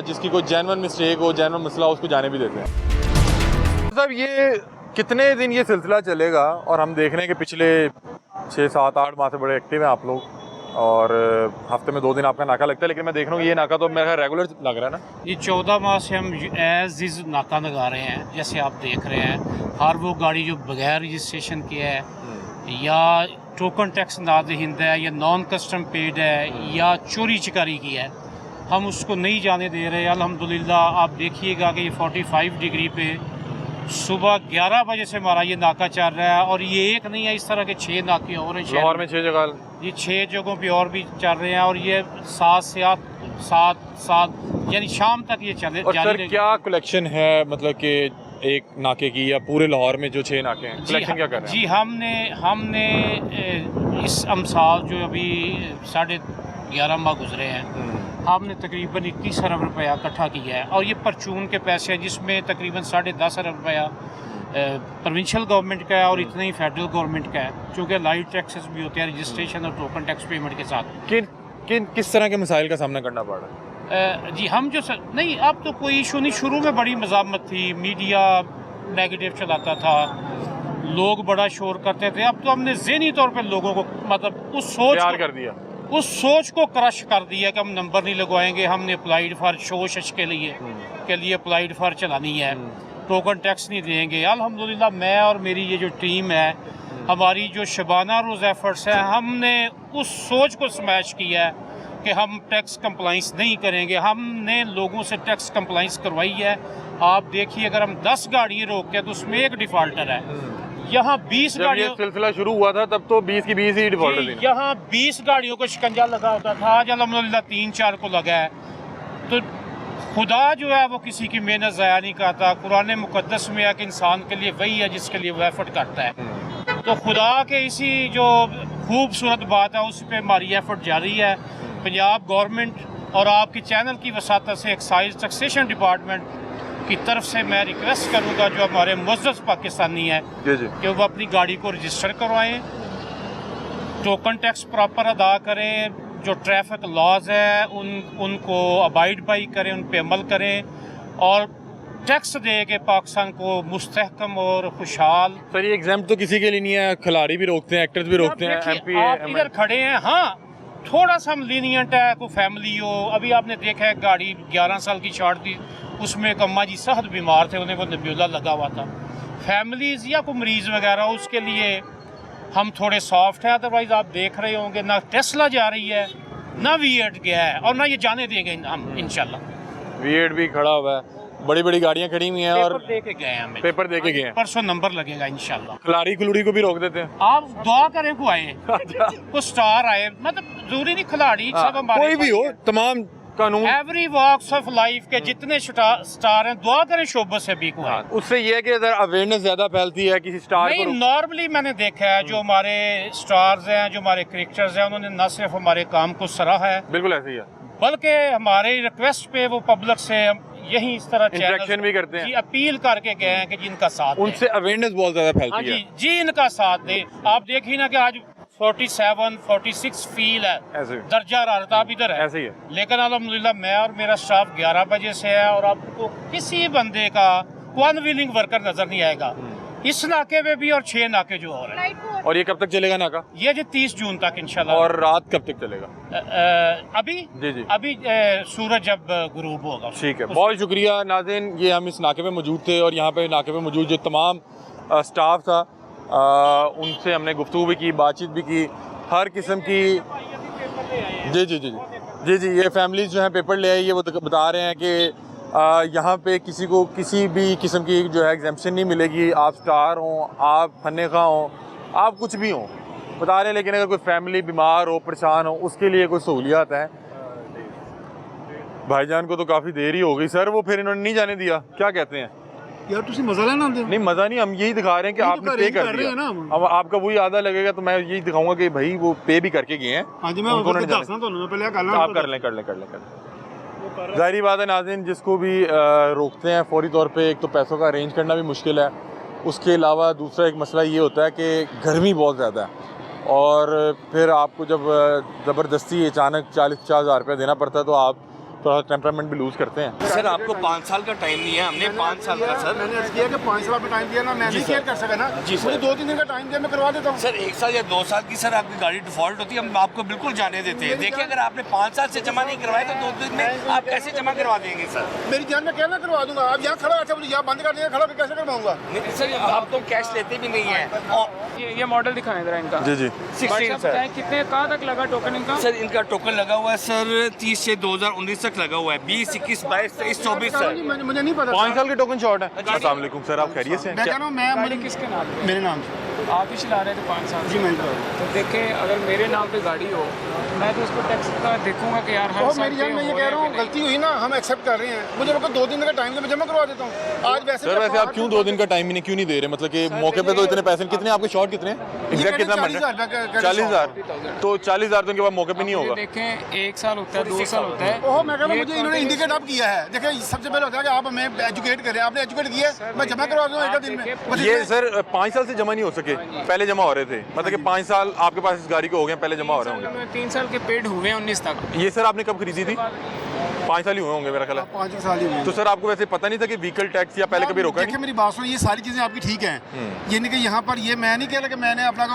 जिसकी कोई जेन्युइन मिस्टेक हो, जेन्युइन मसला हो, उसको जाने भी देते हैं। साहब ये कितने दिन ये सिलसिला चलेगा? और हम देख रहे हैं कि पिछले 6, 7, 8 माह से बड़े एक्टिव हैं आप लोग, और हफ्ते में 2 दिन आपका नाका लगता है, लेकिन मैं देख रहा हूँ ये नाका तो मेरा रेगुलर लग रहा है ना। ये 14 माह से हम एज इज़ नाका लगा रहे हैं। जैसे आप देख रहे हैं, हर वो गाड़ी जो बगैर रजिस्ट्रेशन की है या टोकन टैक्स नादहिंद है या नॉन कस्टम पेड है या चोरी चकारी की है, हम उसको नहीं जाने दे रहे। अल्हम्दुलिल्लाह आप देखिएगा कि ये 45 डिग्री पे सुबह 11 बजे से हमारा ये नाका चल रहा है, और ये एक नहीं है, इस तरह के 6 नाके और हैं लाहौर में 6 जगह, ये 6 जगहों पे और भी चल रहे हैं, और ये 7 से 7 यानी शाम तक ये चले। और सर क्या कलेक्शन है, मतलब कि एक नाके की या पूरे लाहौर में जो 6 नाके हैं, कलेक्शन क्या कर रहे हैं? जी हमने इस अमसाल जो अभी 11.5 माह गुजरे हैं, हमने तकरीबन 21 अरब रुपया इकट्ठा किया है, और ये परचून के पैसे हैं जिसमें तकरीबन 10.5 अरब रुपया प्रोविंशियल गवर्नमेंट का है और इतना ही फेडरल गवर्नमेंट का है, चूँकि लाइट टैक्सेस भी होते हैं रजिस्ट्रेशन और टोकन टैक्स पेमेंट के साथ। किस तरह के मसाइल का सामना करना पड़ रहा है? जी हम जो नहीं, अब तो कोई इशू नहीं। शुरू में बड़ी मज़ामत थी, मीडिया नेगेटिव चलाता था, लोग बड़ा शोर करते थे। अब तो हमने ज़हनी तौर पे लोगों को मतलब उस सोच कर दिया, उस सोच को क्रश कर दिया कि हम नंबर नहीं लगवाएंगे। हमने अप्लाइड फॉर शोशश के लिए अप्लाइड फॉर चलानी है, टोकन टैक्स नहीं देंगे। अल्हम्दुलिल्लाह मैं और मेरी ये जो टीम है, हमारी जो शबाना रोज़ एफर्ट्स हैं, हमने उस सोच को स्मैश किया है कि हम टैक्स कंप्लाइंस नहीं करेंगे। हमने लोगों से टैक्स कंप्लाइंस करवाई है। आप देखिए, अगर हम 10 गाड़ियाँ रोकते हैं तो उसमें एक डिफ़ॉल्टर है। यहाँ 20 गाड़ियों सिलसिला शुरू हुआ था तब तो 20 की 20 ही डिफॉल्टर थी। यहाँ 20 गाड़ियों को शिकंजा लगा होता था, आज अल्हम्दुलिल्लाह 3-4 को लगा है। तो खुदा जो है वो किसी की मेहनत ज़ाया नहीं करता। कुरान मुक़द्दस में है कि इंसान के लिए वही है जिसके लिए वो एफर्ट करता है। तो खुदा के इसी जो खूबसूरत बात है उस पर हमारी एफर्ट जारी है। पंजाब गवर्नमेंट और आपकी चैनल की वसातत से एक्साइज टैक्सेशन डिपार्टमेंट की तरफ से मैं रिक्वेस्ट करूंगा जो हमारे मुअज़्ज़ज़ पाकिस्तानी हैं कि वो अपनी गाड़ी को रजिस्टर करवाएं, टोकन टैक्स प्रॉपर अदा करें, जो ट्रैफिक लॉज है उनको अबाइड बाई करें, उन पे अमल करें, और टैक्स दे के पाकिस्तान को मुस्तहकम और खुशहाल। सर ये एग्जाम तो किसी के लिए नहीं है, खिलाड़ी भी रोकते हैं, एक्टर्स भी रोकते हैं, MP आप इधर खड़े हैं। हाँ, थोड़ा सा हम लीनियंट है, कोई फैमिली हो। अभी आपने देखा है गाड़ी 11 साल की शॉर्ट थी, उसमें एक अम्मा जी सख्त बीमार थे, उन्हें वो नब्यूला लगा हुआ था। फैमिलीज़ या कोई मरीज़ वगैरह, उसके लिए हम थोड़े सॉफ्ट हैं। अदरवाइज़ आप देख रहे होंगे ना टेस्ला जा रही है, ना V8 गया है, और ना ये जाने देंगे हम इंशाल्लाह। V8 भी खड़ा हुआ है, बड़ी बड़ी गाड़ियाँ खड़ी हुई हैं, और पेपर दे के गए हैं, पेपर दे के गए हैं। परसों नंबर लगेगा इंशाल्लाह। खिलाड़ी खिलूड़ी को भी रोक देते हैं। आप दुआ करें को आए, को स्टार आए, मतलब जरूरी नहीं खिलाड़ी सब हमारे, कोई भी हो, तमाम कानून, एवरी वॉक्स ऑफ लाइफ के जितने स्टार हैं, दुआ करें शोबत से भी को आए। उससे ये है कि अगर अवेयरनेस ज्यादा फैलती है किसी स्टार नहीं, को। नॉर्मली मैंने देखा है जो हमारे स्टार्स हैं, जो हमारे क्रिकेटर्स हैं, उन्होंने न सिर्फ हमारे काम को सराहा है, बिल्कुल ऐसे ही है, बल्कि हमारे रिक्वेस्ट पे वो पब्लिक से यही इस तरह इंटरेक्शन भी करते हैं, अपील करके गए हैं कि जिनका साथ उनसे अवेयरनेस बहुत ज्यादा फैलती है। जी इनका साथ दे। आप देखिए ना कि आज 47-46 फील है, ऐसे दर्जा हरारत आप इधर है, ऐसे ही है। लेकिन अल्हम्दुलिल्लाह मैं और मेरा स्टाफ 11 बजे से है, और आपको किसी बंदे का अनविलिंग वर्कर नजर नहीं आएगा इस नाके पे भी, और 6 नाके जो और हैं। और ये कब तक चलेगा नाका? ये जो 30 जून तक इंशाल्लाह। और रात कब तक चलेगा? अभी सूरज जब गुरूब होगा। ठीक है, बहुत शुक्रिया नाज़रीन। ये हम इस नाके पे मौजूद थे, और यहाँ पे नाके पे मौजूद जो तमाम स्टाफ था, उनसे हमने गुफ्तगू भी की, बातचीत भी की, हर किस्म की। जी ये फैमिलीज जो हैं पेपर ले आई है, वो बता रहे हैं कि यहाँ पे किसी को किसी भी किस्म की जो है एग्जाम्पशन नहीं मिलेगी। आप स्टार हों, आप फन्ने खा हों, आप कुछ भी हों, बता रहे हैं। लेकिन अगर कोई फैमिली बीमार हो, परेशान हो, उसके लिए कोई सहूलियात है। भाईजान को तो काफ़ी देर ही हो गई सर, वो फिर इन्होंने नहीं जाने दिया। क्या कहते हैं यार, तुसी मजा लेना दे। नहीं मज़ा नहीं, हम यही दिखा रहे हैं कि आपने पे कर दिया ना। अब आपका वही आधा लगेगा, तो मैं यही दिखाऊंगा कि भाई वो पे भी करके गए हैं। हाँ जी, मैं दसना तो पहले आप कर लें। ज़ाहिरी बात है नाज़रीन, जिसको भी रोकते हैं फ़ौरी तौर पे एक तो पैसों का अरेंज करना भी मुश्किल है, उसके अलावा दूसरा एक मसला ये होता है कि गर्मी बहुत ज़्यादा है, और फिर आपको जब ज़बरदस्ती अचानक 40-50 हज़ार रुपया देना पड़ता है, तो आप थोड़ा टेम्परामेंट भी लूज करते हैं। सर आपको 5 साल का टाइम नहीं है, हमने 5 साल का सर। मैंने अर्ज किया कि 5 साल का टाइम दिया ना, मैं नहीं केयर कर सका ना जी सर। मुझे 2-3 दिन का टाइम दिया, मैं करवा देता हूँ। सर 1 साल या 2 साल की सर आपकी गाड़ी डिफॉल्ट होती है, हम आपको बिल्कुल जाने देते हैं। देखिए अगर आपने 5 साल से जमा नहीं करवाया तो 2 दिन में आप कैसे जमा करवा देंगे सर? मेरी जान में कहना करवा दूंगा। आप यहाँ खड़ा, अच्छा मुझे यहाँ बंद कर दिया, खड़ा होकर कैसे करवाऊंगा? नहीं सर आप तो कैश लेते भी नहीं है। और ये मॉडल दिखाएं जरा इनका। जी जी 16 सर। कितने कहाँ तक लगा टोकन इनका? सर इनका टोकन लगा हुआ है सर 30 से 2019 तक लगा हुआ है, 20, 21, 22, 23, 24 सर। मुझे नहीं पता। 5 साल के टोकन शॉर्ट है। अस्सलाम वालेकुम सर, आप खैरियत से हैं? मैं कह रहा हूँ मैं गाड़ी किसके नाम पे? मेरे नाम से। आप ही चला रहे थे 5 साल जी मैं चला रहा हूँ। तो देखें अगर मेरे नाम पे गाड़ी हो मैं तो उसको टैक्स का देखूंगा कि यार हर और साल मेरी जान पे मैं ये हो कह या रहा हूँ कि नहीं। गलती हुई ना, हम एक्सेप्ट कर रहे हैं। मुझे लोग 2 दिन का टाइम दे, मैं जमा करवा देता हूँ। आज वैसे सर वैसे आप क्यों 2 दिन का टाइम क्यों नहीं दे रहे? मतलब कि मौके पे तो इतने पैसे कितने आपके शॉर्ट कितने एग्जैक्ट कितना बन रहा है? 40,000। तो 40,000 तो इनके बाद मौके पे नहीं होगा। देखें 1 साल होता है 2 साल होता है। ओह मैं कह रहा हूँ मुझे इन्होंने इंडिकेट अप किया है। देखिए सबसे पहले होता है कि आप हमें एजुकेट करें, आपने एजुकेट किया है, मैं जमा करवा दूँ 1 दिन में। बस ये इतना- सर 5 साल से जमा नहीं हो सके, पहले जमा हो रहे थे। मतलब कि 5 साल आपके पास इस गाड़ी को हो गए, पहले जमा हो रहे होंगे। 3 साल के पेड हुए हैं 19 तक। ये सर आपने कब खरीदी थी? 5 साल ही हुए होंगे मेरा ख्याल है। 5 साल ही हुए। तो सर आपको वैसे पता नहीं था कि व्हीकल टैक्स या पहले कभी रोका देखिए मेरी बात सुनो, ये सारी चीज़ें आपकी ठीक हैं। ये नहीं कि यहाँ पर ये मैं नहीं कह रहा कि मैंने अपना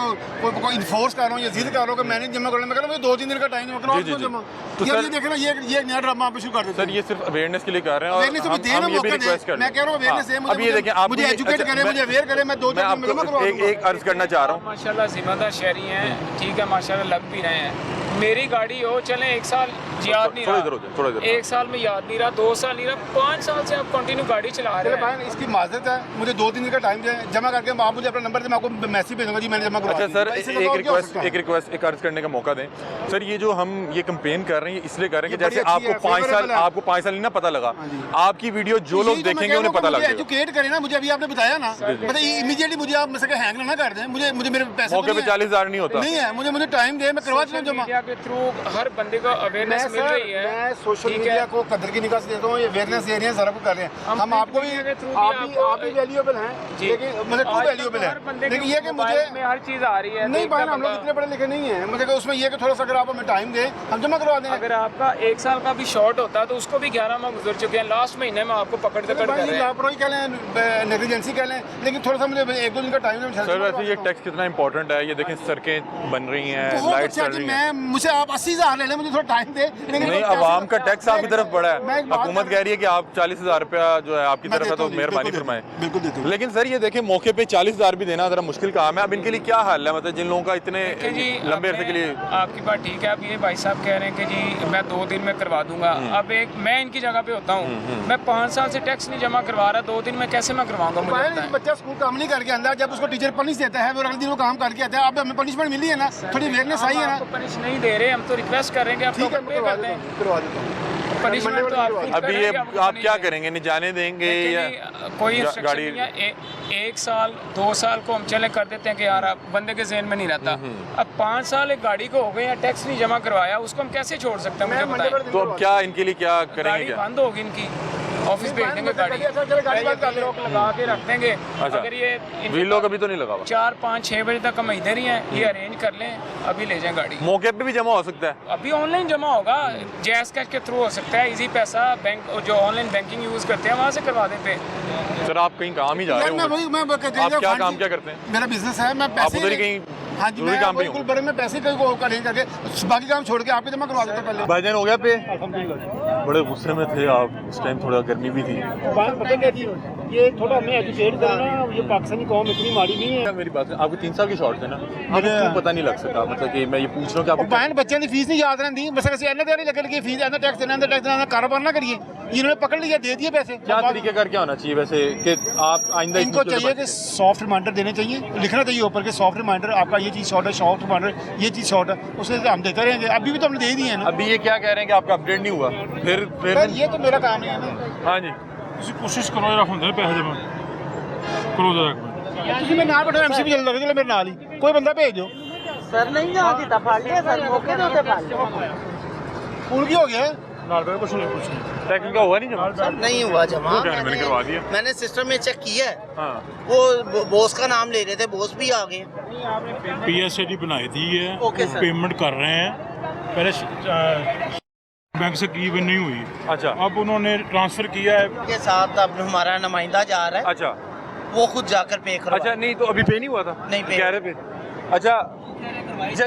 को इन्फोर्स कर रहा हूँ या जिद कर रहा हूँ कि मैंने जमा कर लिया। मैं कह रहा हूँ 2-3 दिन का टाइम जमा करवा जी, दो जी। जमा। तो यार सर- ये देखना ये नया ड्रामा आप शुरू कर देते सर ये सिर्फ अवेयरनेस के लिए कर रहे हैं Awareness तो और देना हम ये भी मौका रिक्वेस्ट दें। कर मैं कह रहा हूँ awareness दें, अब ये देखें आप मुझे educate करें, मुझे aware करें, मैं 2-4 मैं दिन में जमा करवा आपको दूंगा। एक अर्ज करना चाह रहा हूँ। माशाल्लाह जिम्मेदार शहरी हैं, ठीक है माशाल्लाह लग भी रहे हैं। मेरी गाड़ी हो चले 1 साल याद नहीं थोड़ा इधर हो रहा, जाए, थोड़ा इधर। 1 साल में याद नहीं रहा, 2 साल नहीं रहा, 5 साल से आप कंटिन्यू गाड़ी चला रहे चलो हैं। भाई इसकी माजरत है, मुझे 2-3 दिन का टाइम दें, जमा करके आप मुझे अपना नंबर दें, मैं आपको मैसेज भेजूंगा जी मैंने जमा करवा अच्छा दिया। सर इससे एक ज़्यादा और क्या हो सकता है? रिक्वेस्ट एक अर्ज करने का मौका दें सर। ये जो हम ये कंपेन कर रहे हैं ये इसलिए कर रहे हैं कि ये जैसे बड़ी अच्छी आपको है, 5 साल favorable है। आपको 5 साल नहीं ना पता लगा, हाँ जी। आपकी वीडियो जो लोग यही तो मैं देखेंगे कह उन्हें रहा पता हूँ, लग मुझे जाएगा। एजुकेट करें ना, मुझे अभी आपने बताया ना, मतलब इमीडिएटली मुझे आप मुझसे हैंग ना कर दें, मुझे मेरे पैसे मौके पे 40,000 नहीं होता। नहीं है, मुझे टाइम दे, मैं करवा देता हूँ जमा। मीडिया के थ्रू हर बंदे को अवेयरनेस मिल रही है। मैं सोशल ठीक मीडिया है। को कदर की निगाह से देता हूँ, ये अवेयरनेस दे रहे हैं, सारा कुछ कर रहे हैं। हम आपको भी मीडिया के थ्रू भी आप भी वैल्यूएबल हैं, जी। लेकिन मतलब टू आज तक वैल्यूएबल हर बंदे है। के लेकिन ये कि मोबाइल मुझे में हर चीज़ आ रही है। नहीं देखता भाई हम लोग बंदा। इतने पढ़े लिखे नहीं हैं, मुझे कि उसमें ये कि थोड़ा सा अगर आप हमें टाइम दें हम जमा करवा दें। अगर आपका 1 साल का भी शॉर्ट होता तो उसको भी 11 माह गुजर चुके हैं। लास्ट महीने में आपको पकड़ कर भाई रहे हैं। लापरवाही कह लें, नेग्लिजेंसी कह लें, लेकिन थोड़ा सा मुझे 1-2 दिन का टाइम दें। सर वैसे ये टैक्स कितना इंपॉर्टेंट है, ये देखें सड़कें बन रही हैं, बहुत लाइट्स अच्छा चल जी, रही हैं। मैं मुझे आप 80,000 ले लें, मुझे थोड़ा टाइम दे। नहीं आवाम का टैक्स आपकी तरफ बढ़ा है, मैं एक बात हुकूमत कह रही है कि आप 40,000 रुपया जो है आपकी मैं तरफ है देता तो हूँ जी, मेहरबानी बिल्कुल फरमाएं। बिल्कुल देता हूँ। लेकिन सर ये देखें मौके पे 40,000 भी देना ज़रा मुश्किल काम है। अब इनके लिए क्या हाल है, मतलब जिन लोगों का इतने देखिए जी, लंबे अरसे के लिए आपकी बात ठीक है। अब ये भाई साहब कह रहे हैं कि जी मैं 2 दिन में करवा दूंगा। अब एक मैं इनकी जगह पे होता हूँ, मैं 5 साल से टैक्स नहीं जमा करवा रहा, 2 दिन में कैसे मैं करवाऊंगा? मुझे भाई, बताएं। बच्चा स्कूल काम नहीं करके आता, जब उसको टीचर पनिश देता है वो अगले दिन वो काम करके आता है। अब हमें पनिशमेंट मिली है ना, थोड़ी अवेयरनेस आई है हम ना। आपको पनिश नहीं दे रहे, हम तो रिक्वेस्ट कर रहे हैं कि आप ठीक है, टोकन पे कर दें। करवा देता हूँ। पनिशमेंट तो आप खुद अभी ये करेंगे, हमको आप नहीं क्या देंगे। करेंगे? नहीं जाने देंगे देखिए या जी, कोई इंस्ट्रक्शन गाड़ी- नहीं है। 1 साल 2 साल को हम चले कर देते हैं कि यार आप बंदे के जहन में नहीं रहता। अब 5 साल एक गाड़ी को हो गए या टैक्स नहीं जमा करवाया, उसको हम कैसे छोड़ सकते हैं? मुझे बताएं। तो अब क्या इनके लिए क्या करेंगे? गाड़ी क्या बंद होगी इनकी, ऑफिस भेज देंगे गाड़ी, गाड़ी बंद कर लो। लोग लगा के रख देंगे। अच्छा। अगर ये व्हील लॉक अभी तो नहीं लगा हुआ? 4, 5, 6 बजे तक हम इधर ही हैं, ये अरेंज कर लें, अभी ले जाएं गाड़ी। मौके पे भी जमा हो सकता है? अभी ऑनलाइन जमा होगा, जैस कैश के थ्रू हो सकता है, इजी पैसा बैंक जो ऑनलाइन बैंकिंग यूज़ करते हैं वहाँ से करवा देते हैं। सर आप कहीं काम ही जा यार रहे मैं हो? वही मैं आप क्या काम क्या करते हैं? मेरा बिजनेस है, मैं आप पैसे उधर ही कहीं हाँ जी जरूरी मैं काम पे बिल्कुल हो? बड़े में पैसे को अरेंज करके बाकी काम छोड़ के आपके जमा करवा देता पहले। भाईजान हो गया पे? बड़े गुस्से में थे आप उस टाइम, थोड़ा गर्मी भी थी। बात पता क्या थी, ये थोड़ा हमें एजुकेट करना, ये पाकिस्तानी कौम इतनी माड़ी नहीं है। मेरी बात है, आपके 3 साल के शॉर्ट थे ना, मुझे क्यों पता नहीं लग सका? मतलब कि मैं ये पूछ रहा हूँ कि आपको बहन बच्चों की फीस नहीं याद रहती, बस ऐसे इन्हें देनी लगे कि फीस इन्हें टैक्स देना, टैक्स देना, कारोबार ना करिए। इन्होंने पकड़ लिया, दे दिए पैसे। क्या तरीके कर क्या होना चाहिए वैसे कि आप आइंदा इनको चाहिए कि सॉफ्ट रिमाइंडर देने चाहिए, लिखना चाहिए ऊपर के सॉफ्ट रिमाइंडर, आपका ये चीज़ शॉर्ट है, सॉफ्ट रिमाइंडर ये चीज़ शॉर्ट है, उसे हम देते रहेंगे। अभी भी तो हमने दे दिए हैं ना। अभी ये क्या कह रहे हैं कि आपका अपडेट नहीं हुआ? फिर ये तो मेरा काम नहीं है ना। हाँ जी कोशिश करो जरा होंगे पैसे जमा करो जरा। ਤੁਸੀਂ ਮੇਰੇ ਨਾਲ ਬੈਠੋ, ਐਮਸੀਪੀ ਚੱਲ ਲੱਗੇ ਮੇਰੇ ਨਾਲ ਹੀ, ਕੋਈ ਬੰਦਾ ਭੇਜ ਦਿਓ। सर नहीं यहाँ दिता फाड़ लिया सर, मौके पे होते फाड़ लिया। ਹੁਣ ਕੀ ਹੋ ਗਿਆ? ਨਾਲ ਬੈਠੋ, कुछ नहीं टैक्स का हुआ नहीं जमा? सर नहीं हुआ जमा, तो क्या मैंने करवा दिया? मैंने सिस्टम में चेक किया है, हाँ वो बॉस का नाम ले रहे थे, बॉस भी आ गए। PSAD बनाई थी है, ओके सर। पेमेंट कर रहे हैं पहले बैंक से की भी नहीं हुई। अच्छा, अब उन्होंने ट्रांसफ़र किया है। के साथ अब हमारा नुमाइंदा जा रहा है, अच्छा वो खुद जाकर पे करो। अच्छा, नहीं तो अभी पे नहीं हुआ था? नहीं पे। कह रहे पे। अच्छा,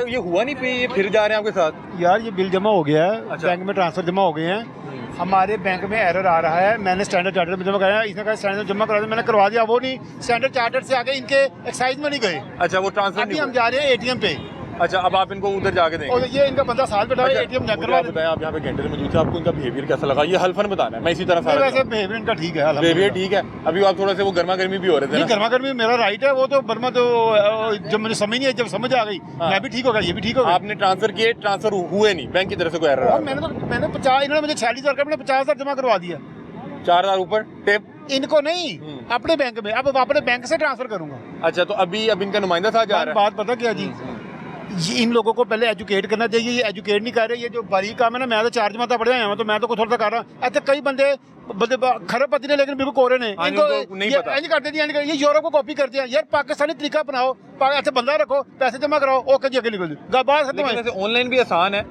ये हुआ नहीं पे, ये फिर जा रहे हैं आपके साथ? यार ये बिल जमा हो गया है, अच्छा। बैंक में ट्रांसफ़र जमा हो गए हैं, हमारे बैंक में एरर आ रहा है। मैंने स्टैंडर्ड चार्टर्ड में जमा कराया, इसने कहा स्टैंडर्ड जमा करा दिया, मैंने करवा दिया, वो नहीं स्टैंडर्ड चार्टर्ड से आगे इनके एक्साइज में नहीं गए। अच्छा, वो ट्रांसफर अभी नहीं हम जा रहे हैं एटीएम पे। अच्छा, अब आप इनको उधर जाके देंगे। और ये इनका 15 साल बैठा है, अच्छा, एटीएम मुझे करवा आप बताएं, आप यहाँ पे घंटे से मौजूद थे, आपको इनका बिहेवियर कैसा लगा? ये हल्फन बताना है, मैं इसी तरह सारा वैसे बिहेवियर इनका ठीक है, बिहेवियर ठीक है। अभी आप थोड़ा से वो गर्मा गर्मी भी हो रहे थे नहीं, ना? गर्मा गर्मी मेरा राइट है, वो तो बर्मा तो जब मुझे समझ नहीं आई, जब समझ आ गई मैं भी ठीक हो गया, ये भी ठीक हो गया। आपने ट्रांसफर किए, ट्रांसफर हुए नहीं, बैंक की तरफ से कोई एरर? और मैंने 50, इन्होंने मुझे 46,000 का, मैंने 50,000 जमा करवा दिया। 4,000 ऊपर टेप इनको नहीं, अपने बैंक में। अब अपने बैंक से ट्रांसफर करूंगा। अच्छा, तो अभी अब इनका नुमाइंदा साथ जा रहा है? बात पता क्या जी, ये इन लोगों को पहले एजुकेट करना चाहिए, ये एजुकेट नहीं कर रहे। ये जो बारीक काम है ना, मैं तो 4 जमाता पढ़ आया हूं, तो मैं तो थोड़ा सा कर रहा हूं। ऐसे कई बंदे खरब पति ने, लेकिन बिल्कुल कोरे ने, इनको नहीं पता। इंज करते हैं, ये यूरोप को कॉपी करते हैं। यार पाकिस्तानी तरीका अपनाओ, ऐसे बंदा रखो, पैसे जमा कराओ, ओके जी आगे निकल जाओ। ऑनलाइन भी आसान है,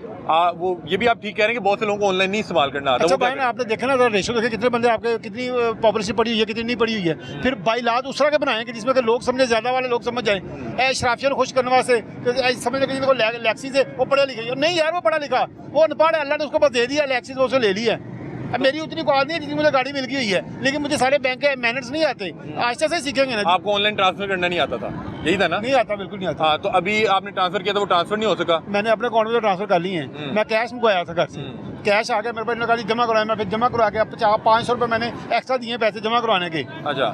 वो ये भी आप ठीक कह रहे हैं कि बहुत से लोगों को ऑनलाइन नहीं इस्तेमाल करना आता। अच्छा भाई ना, आपने देखा ना रेशो देखे, कितने बंदे आपके, कितनी पॉपुलेशन पड़ी हुई है, कितनी नहीं पड़ी हुई है। फिर बाइलात उस तरह के बनाए कि जिसमें लोग समझे, ज्यादा वाले लोग समझ जाए, शराफियों खुश करने वास्ते समझने के जिनको लैक्सी से वो पढ़ा लिखा। नहीं यार, वो पढ़ा लिखा, वो अनपढ़ है, अल्लाह ने उसको बस दे दिया लैक्सी, वो उसने ले लिया। अब मेरी उतनी कॉल नहीं है जितनी मुझे गाड़ी मिल गई हुई है, लेकिन मुझे सारे बैंक के मैनर्स नहीं आते, आहिस्ता से सीखेंगे ना। आपको ऑनलाइन ट्रांसफर करना नहीं आता था, यही था ना? नहीं आता, बिल्कुल नहीं आता। हाँ, तो अभी आपने ट्रांसफर किया था, वो ट्रांसफर नहीं हो सका? मैंने अपने अकाउंट में ट्रांसफर कर ली है। मैं कैश मंगवाया था घर से, कैश आ गया मेरे पास, गाड़ी जमा करवाया, मैं फिर जमा करवा के 500 रुपए मैंने एक्स्ट्रा दिए पैसे जमा करवाने के। अच्छा,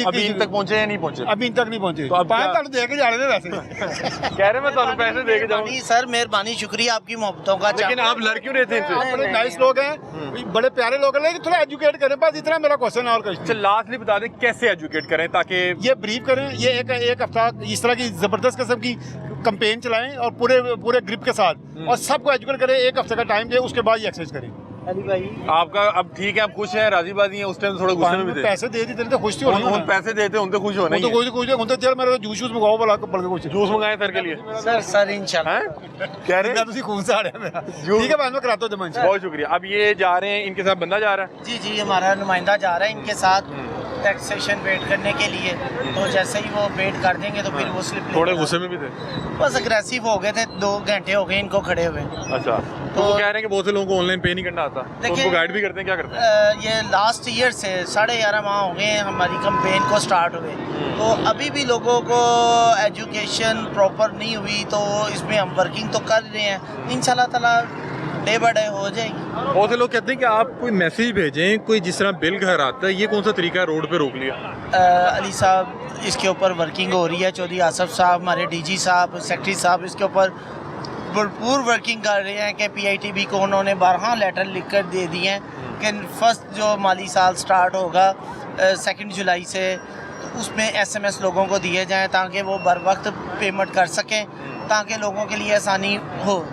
अभी इन तक पहुंचे या नहीं पहुंचे? अभी इन तक नहीं पहुंचे, तो अब 5 दे के जा रहे थे वैसे। कह रहे मैं ਤੁਹਾਨੂੰ पैसे दे के जाऊँ। सर मेहरबानी, शुक्रिया आपकी मोहब्बतों का। लेकिन आप लड़ क्यों रहे थे इनसे? बड़े नाइस लोग हैं, बड़े प्यारे लोग हैं, लेकिन थोड़ा एजुकेट करें, बस इतना मेरा क्वेश्चन है और कुछ। अच्छा, लास्टली बता दें कैसे एजुकेट करें ताकि ये ब्रीफ करें, ये एक हफ्ता इस तरह की जबरदस्त किस्म की कंपेन चलाएं और पूरे ग्रिप के साथ, और सबको एजुकेट करें। 1 हफ्ते का टाइम दें, उसके बाद ये एक्सरसाइज करें। अली भाई आपका अब ठीक है, आप खुश हैं, राजी बाजी हैं? उस टाइम थोड़ा गुस्से में भी थे। पैसे दे दी तो खुश थी, उन पैसे देते उन तो खुश होना ही है। उनसे चल मेरे जूस मंगाओ बोला, कुछ जूस मंगाए सर के लिए? सर इंशाल्लाह। कह रहे हैं खून से आ रहा है मेरा। ठीक है, बाद में कराता हूं जमा। बहुत शुक्रिया। अब ये जा रहे हैं, इनके साथ बंदा जा रहा है? जी, हमारा नुमाइंदा जा रहा है इनके साथ टैक्सेशन वेट करने के लिए। तो जैसे ही वो वेट कर देंगे तो फिर वो स्लिप थोड़े गुस्से में भी थे? बस अग्रेसिव हो गए थे, 2 घंटे हो गए इनको खड़े हुए। अच्छा, तो वो कह रहे हैं कि बहुत से लोगों को ऑनलाइन पे नहीं करना आता, तो उनको गाइड भी करते हैं, क्या करते हैं? ये लास्ट ईयर से 11.5 माह हो गए हैं हमारी कंपेन को स्टार्ट हुए, तो अभी भी लोगों को एजुकेशन प्रॉपर नहीं हुई, तो इसमें हम वर्किंग तो कर रहे हैं, इंशाल्लाह ताला डे बाय डे हो जाएगी। बहुत से लोग कहते हैं कि आप कोई मैसेज भेजें, कोई जिस तरह बिल घर आता है, ये कौन सा तरीका है रोड पे रोक लिया? अली साहब इसके ऊपर वर्किंग हो रही है, चौधरी आसफ साहब, हमारे डीजी साहब, सेक्रेटरी साहब इसके ऊपर भरपूर वर्किंग कर रहे हैं कि PITB को उन्होंने 12 लेटर लिख कर दे दिए हैं कि फर्स्ट जो माली साल स्टार्ट होगा 2 जुलाई से, उसमें SMS लोगों को दिए जाएँ ताकि वो बर वक्त पेमेंट कर सकें, ताकि लोगों के लिए आसानी हो।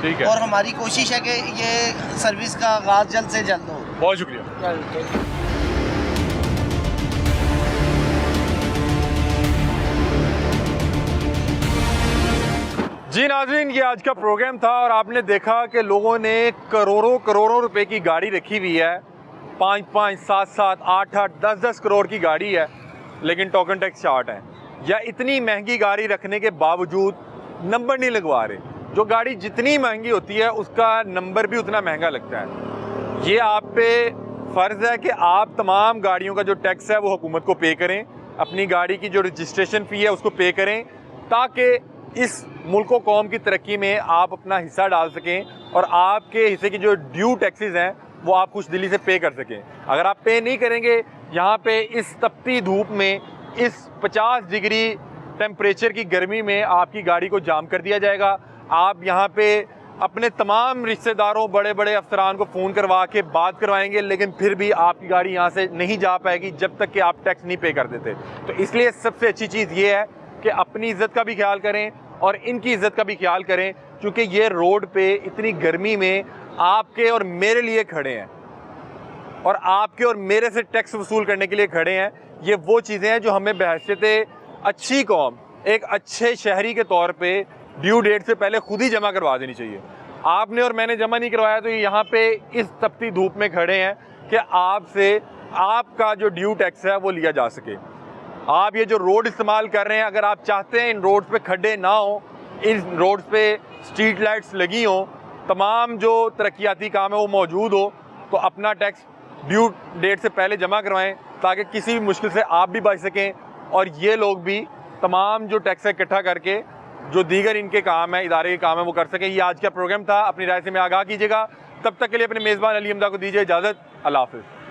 ठीक है, और हमारी कोशिश है कि ये सर्विस का आगाज़ जल्द से जल्द हो। बहुत शुक्रिया। जी नाज़रीन, ये आज का प्रोग्राम था और आपने देखा कि लोगों ने करोड़ों रुपए की गाड़ी रखी हुई है, 5-5, 7-7, 8-8, 10-10 करोड़ की गाड़ी है, लेकिन टोकन टैक्स चार्ट है, या इतनी महंगी गाड़ी रखने के बावजूद नंबर नहीं लगवा रहे। जो गाड़ी जितनी महंगी होती है उसका नंबर भी उतना महंगा लगता है। ये आप पे फ़र्ज़ है कि आप तमाम गाड़ियों का जो टैक्स है वो हुकूमत को पे करें, अपनी गाड़ी की जो रजिस्ट्रेशन फ़ी है उसको पे करें, ताकि इस मुल्क व कौम की तरक्की में आप अपना हिस्सा डाल सकें और आपके हिस्से की जो ड्यू टैक्सेस हैं वो आप खुश दिली से पे कर सकें। अगर आप पे नहीं करेंगे, यहाँ पे इस तपती धूप में, इस 50 डिग्री टेम्परेचर की गर्मी में आपकी गाड़ी को जाम कर दिया जाएगा। आप यहाँ पे अपने तमाम रिश्तेदारों, बड़े बड़े अफसरान को फ़ोन करवा के बात करवाएंगे, लेकिन फिर भी आपकी गाड़ी यहाँ से नहीं जा पाएगी जब तक कि आप टैक्स नहीं पे कर देते। तो इसलिए सबसे अच्छी चीज़ ये है कि अपनी इज़्ज़त का भी ख्याल करें और इनकी इज़्ज़त का भी ख्याल करें, क्योंकि ये रोड पे इतनी गर्मी में आपके और मेरे लिए खड़े हैं और आपके और मेरे से टैक्स वसूल करने के लिए खड़े हैं। ये वो चीज़ें हैं जो हमें बहैसियत अच्छी कौम, एक अच्छे शहरी के तौर पे ड्यू डेट से पहले खुद ही जमा करवा देनी चाहिए। आपने और मैंने जमा नहीं करवाया तो यहाँ पे इस तपती धूप में खड़े हैं कि आपसे आपका जो ड्यू टैक्स है वो लिया जा सके। आप ये जो रोड इस्तेमाल कर रहे हैं, अगर आप चाहते हैं इन रोड्स पे खड्डे ना हो, इन रोड्स पे स्ट्रीट लाइट्स लगी हो, तमाम जो तरक्याती काम है वो मौजूद हो, तो अपना टैक्स ड्यू डेट से पहले जमा करवाएं ताकि किसी भी मुश्किल से आप भी बच सकें और ये लोग भी तमाम जो टैक्स है इकट्ठा करके जो दीगर इनके काम है, इदारे के काम है, वो कर सकें। ये आज का प्रोग्राम था। अपनी राय से मैं आगाह कीजिएगा। तब तक के लिए अपने मेज़बान अली हमजा को दीजिए इजाज़त। अल्लाह हाफ़िज़।